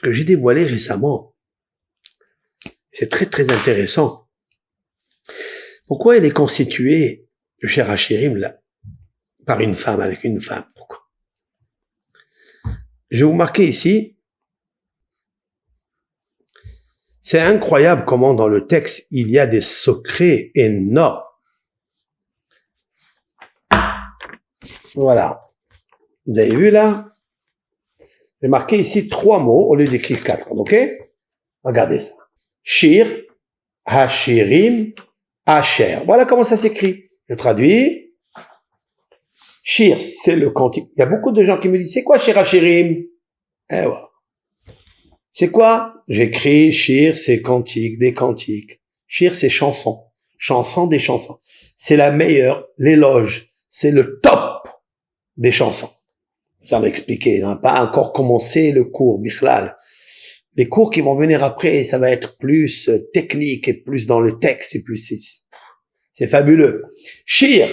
ce que j'ai dévoilé récemment, c'est très très intéressant. Pourquoi il est constitué, le cher Hachirim, là, par une femme, avec une femme? Pourquoi? Je vais vous marquer ici, c'est incroyable comment dans le texte, il y a des secrets énormes. Voilà. Vous avez vu là? J'ai marqué ici 3 mots au lieu d'écrire 4, ok? Regardez ça. Shir, Hashirim, Asher. Voilà comment ça s'écrit. Je traduis. Shir, c'est le cantique. Il y a beaucoup de gens qui me disent, c'est quoi Shir Hashirim? Eh ouais. C'est quoi? J'écris Shir, c'est cantique, des cantiques. Shir, c'est chanson. Chanson des chansons. C'est la meilleure, l'éloge. C'est le top des chansons. Ça va expliquer. On n'a pas encore commencé le cours, Bichlal. Les cours qui vont venir après, ça va être plus technique et plus dans le texte et plus, c'est fabuleux. Shir,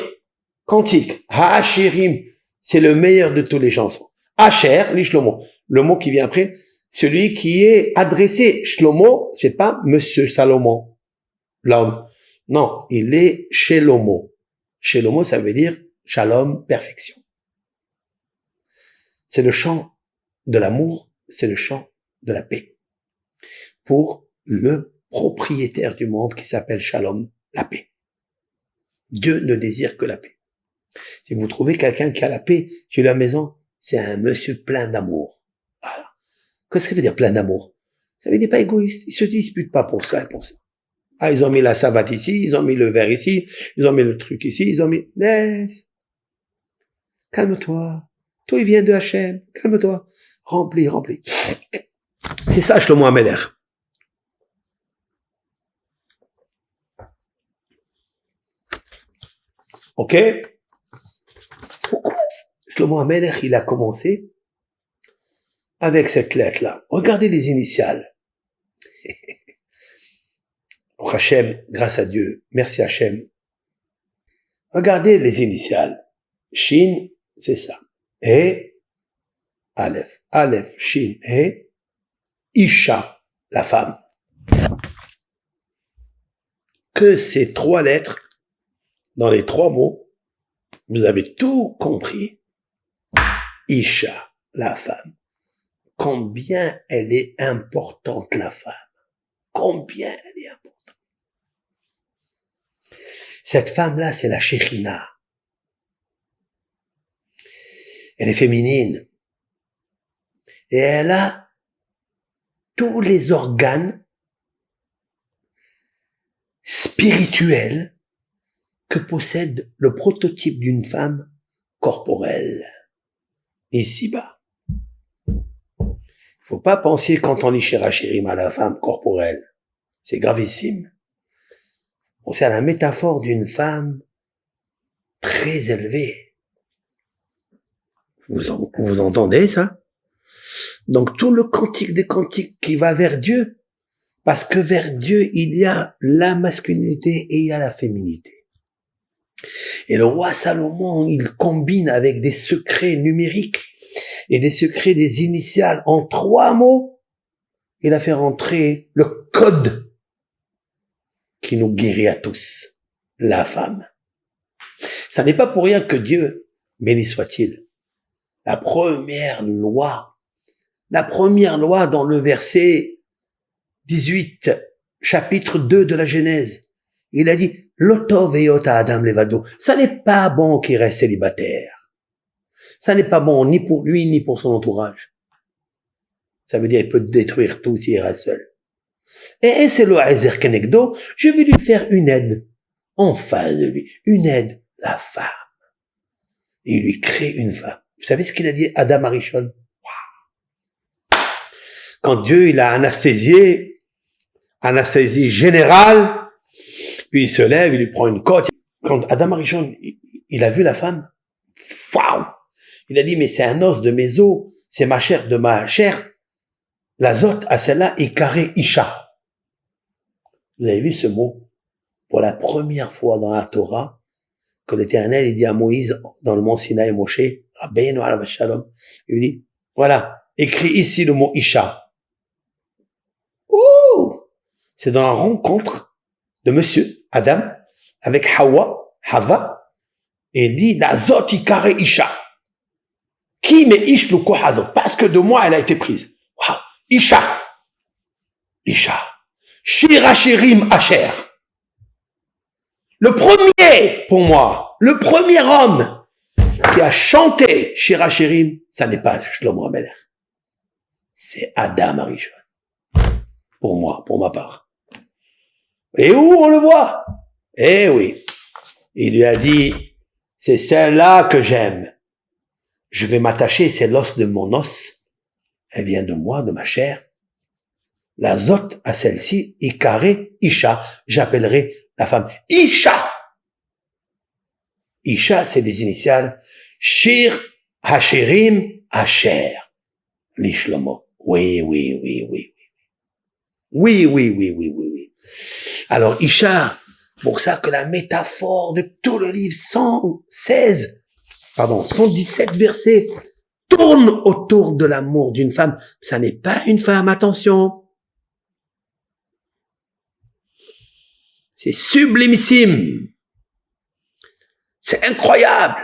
cantique. Ha-shirim, c'est le meilleur de toutes les chansons. Asher, l'ishlomo. Le mot qui vient après, celui qui est adressé. Shlomo, c'est pas Monsieur Salomon, l'homme. Non, il est Shelomo. Shelomo, ça veut dire shalom, perfection. C'est le chant de l'amour, c'est le chant de la paix. Pour le propriétaire du monde qui s'appelle Shalom, la paix. Dieu ne désire que la paix. Si vous trouvez quelqu'un qui a la paix chez la maison, c'est un monsieur plein d'amour. Voilà. Qu'est-ce que ça veut dire plein d'amour? Ça veut dire pas égoïste. Ils se disputent pas pour ça et pour ça. Ah, ils ont mis la savate ici, ils ont mis le verre ici, ils ont mis le truc ici, ils ont mis... Laisse. Calme-toi. Tout, il vient de Hachem. Calme-toi. Remplis, remplis. C'est ça, Shlomo Ameler. Ok? Pourquoi Shlomo Ameler, il a commencé avec cette lettre-là? Regardez les initiales. Pour Hachem, grâce à Dieu. Merci Hachem. Regardez les initiales. Shin, c'est ça. Et Aleph. Aleph, Shin, et Isha, la femme. Que ces 3 lettres, dans les 3 mots, vous avez tout compris. Isha, la femme. Combien elle est importante, la femme. Combien elle est importante. Cette femme-là, c'est la Shekhinah. Elle est féminine. Et elle a tous les organes spirituels que possède le prototype d'une femme corporelle. Ici-bas. Il faut pas penser quand on lit Shir Hashirim à la femme corporelle. C'est gravissime. C'est à la métaphore d'une femme très élevée. Vous entendez ça? Donc tout le cantique des cantiques qui va vers Dieu, parce que vers Dieu, il y a la masculinité et il y a la féminité. Et le roi Salomon, il combine avec des secrets numériques et des secrets des initiales en 3 mots. Il a fait rentrer le code qui nous guérit à tous, la femme. Ça n'est pas pour rien que Dieu, béni soit-il, la première loi dans le verset 18, chapitre 2 de la Genèse, il a dit, L'otov eyota Adam levado. Ça n'est pas bon qu'il reste célibataire. Ça n'est pas bon ni pour lui, ni pour son entourage. Ça veut dire qu'il peut détruire tout s'il reste seul. Et c'est le Ezer Kenegdo, je vais lui faire une aide en face de lui, une aide, la femme. Et il lui crée une femme. Vous savez ce qu'il a dit Adam Arishon? Wow. Quand Dieu il a anesthésie générale, puis il se lève, il lui prend une côte. Quand Adam Arishon, il a vu la femme, waouh! Il a dit, mais c'est un os de mes os, c'est ma chair de ma chair. L'azot à celle-là est carré Isha. Vous avez vu ce mot? Pour la première fois dans la Torah, que l'Éternel, il dit à Moïse, dans le mont Sinaï, Moshe, Rabbeinu alav shalom, il lui dit, voilà, écris ici le mot Isha. C'est dans la rencontre de monsieur Adam avec Hava, et dit, Dazot ikare Isha. Qui me ish le kohazo? Parce que de moi, elle a été prise. Wow. Isha. Shira Shirim Asher. Le premier, pour moi, le premier homme qui a chanté Shira Shirim, ça n'est pas Shlomo HaMelech. C'est Adam Arishon. Pour moi, pour ma part. Et où on le voit? Eh oui. Il lui a dit, c'est celle-là que j'aime. Je vais m'attacher, c'est l'os de mon os. Elle vient de moi, de ma chair. La zot à celle-ci, Ikare Isha. J'appellerai la femme Isha. Isha, c'est des initiales. Shir Hashirim Asher. L'Ishlomo. Oui. Oui. Alors, Isha, pour ça que la métaphore de tout le livre 117 versets tourne autour de l'amour d'une femme. Ça n'est pas une femme, attention. C'est sublimissime. C'est incroyable.